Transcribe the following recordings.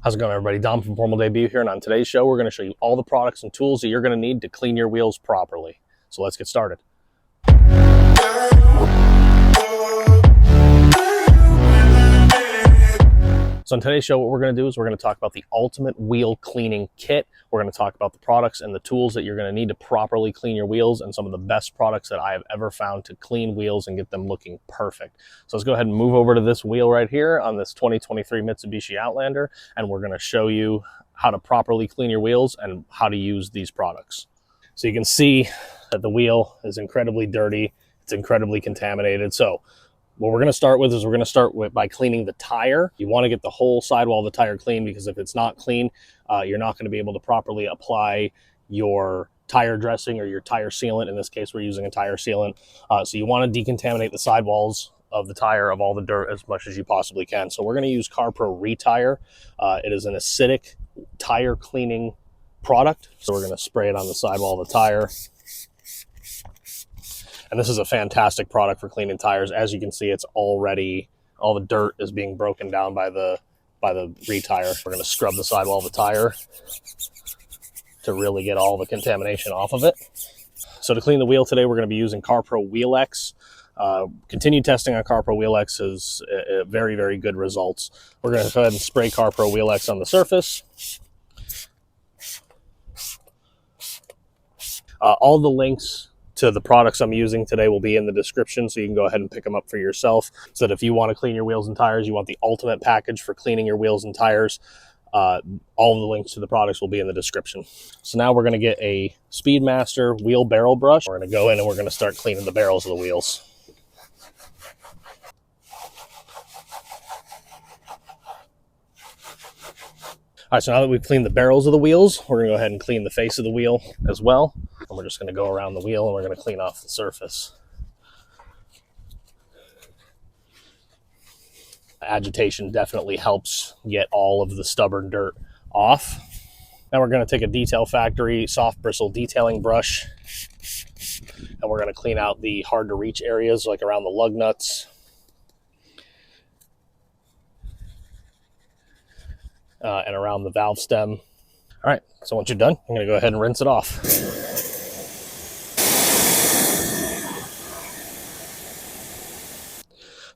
How's it going, everybody? Dom from Formal Debut here, and on today's show, we're going to show you all the products and tools that you're going to need to clean your wheels properly. So let's get started. So in today's show, what we're going to do is we're going to talk about the ultimate wheel cleaning kit. We're going to talk about the products and the tools that you're going to need to properly clean your wheels and some of the best products that I have ever found to clean wheels and get them looking perfect. So let's go ahead and move over to this wheel right here on this 2023 Mitsubishi Outlander, and we're going to show you how to properly clean your wheels and how to use these products. So you can see that the wheel is incredibly dirty. It's incredibly contaminated. So what we're going to start with is by cleaning the tire. You want to get the whole sidewall of the tire clean, because if it's not clean, you're not going to be able to properly apply your tire dressing or your tire sealant. In this case, we're using a tire sealant. So you want to decontaminate the sidewalls of the tire of all the dirt as much as you possibly can. So we're going to use CarPro ReTyre. It is an acidic tire cleaning product. So we're going to spray it on the sidewall of the tire. And this is a fantastic product for cleaning tires. As you can see, it's already, all the dirt is being broken down by the ReTyre. We're going to scrub the sidewall of the tire to really get all the contamination off of it. So to clean the wheel today, we're going to be using CarPro Wheel X. Continued testing on CarPro Wheel X has very, very good results. We're going to go ahead and spray CarPro Wheel X on the surface. All the links to the products I'm using today will be in the description, so you can go ahead and pick them up for yourself. So that if you want to clean your wheels and tires, you want the ultimate package for cleaning your wheels and tires, all the links to the products will be in the description. So now we're going to get a Speedmaster wheel barrel brush. We're going to go in and we're going to start cleaning the barrels of the wheels. All right, so now that we've cleaned the barrels of the wheels, we're going to go ahead and clean the face of the wheel as well. And we're just going to go around the wheel and we're going to clean off the surface. Agitation definitely helps get all of the stubborn dirt off. Now we're going to take a Detail Factory soft bristle detailing brush, and we're going to clean out the hard to reach areas like around the lug nuts. And around the valve stem. All right, so once you're done, I'm going to go ahead and rinse it off.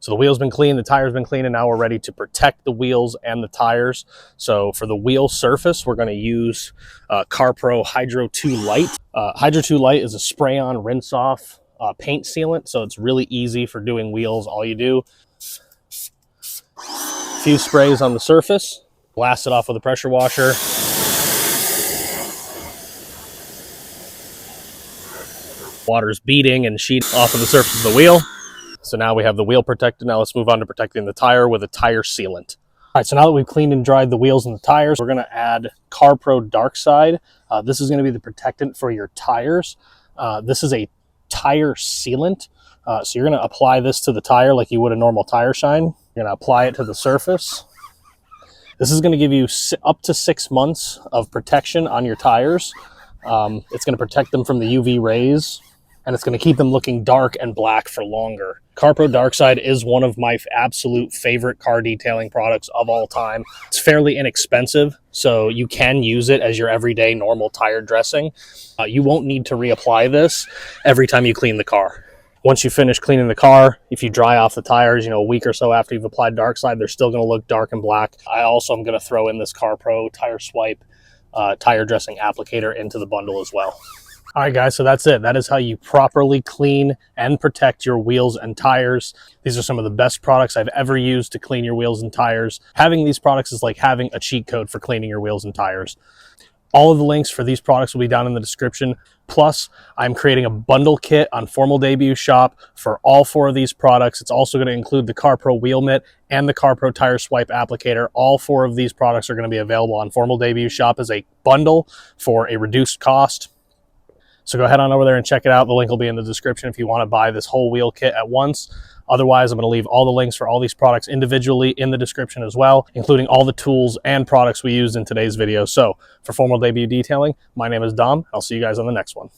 So the wheel's been cleaned, the tire's been cleaned, and now we're ready to protect the wheels and the tires. So for the wheel surface, we're going to use CarPro Hydro 2 Lite. Hydro 2 Lite is a spray-on, rinse-off paint sealant, so it's really easy for doing wheels. All you do, a few sprays on the surface. Blast it off with a pressure washer. Water's beating and sheet off of the surface of the wheel. So now we have the wheel protected. Now let's move on to protecting the tire with a tire sealant. All right, so now that we've cleaned and dried the wheels and the tires, we're going to add CarPro DarkSide. This is going to be the protectant for your tires. This is a tire sealant. So you're going to apply this to the tire like you would a normal tire shine. You're going to apply it to the surface. This is going to give you up to 6 months of protection on your tires. It's going to protect them from the UV rays, and it's going to keep them looking dark and black for longer. CarPro DarkSide is one of my absolute favorite car detailing products of all time. It's fairly inexpensive, so you can use it as your everyday normal tire dressing. You won't need to reapply this every time you clean the car. Once you finish cleaning the car, if you dry off the tires, a week or so after you've applied DarkSide, they're still going to look dark and black. I also am going to throw in this CarPro Tire Swipe tire dressing applicator into the bundle as well. All right, guys, so that's it. That is how you properly clean and protect your wheels and tires. These are some of the best products I've ever used to clean your wheels and tires. Having these products is like having a cheat code for cleaning your wheels and tires. All of the links for these products will be down in the description. Plus, I'm creating a bundle kit on Formal Debut Shop for all 4 of these products. It's also going to include the CarPro WheelsMITT and the CarPro Tire Swipe applicator. All 4 of these products are going to be available on Formal Debut Shop as a bundle for a reduced cost. So go ahead on over there and check it out. The link will be in the description if you want to buy this whole wheel kit at once. Otherwise, I'm going to leave all the links for all these products individually in the description as well, including all the tools and products we used in today's video. So for Formal Debut Detailing, my name is Dom. I'll see you guys on the next one.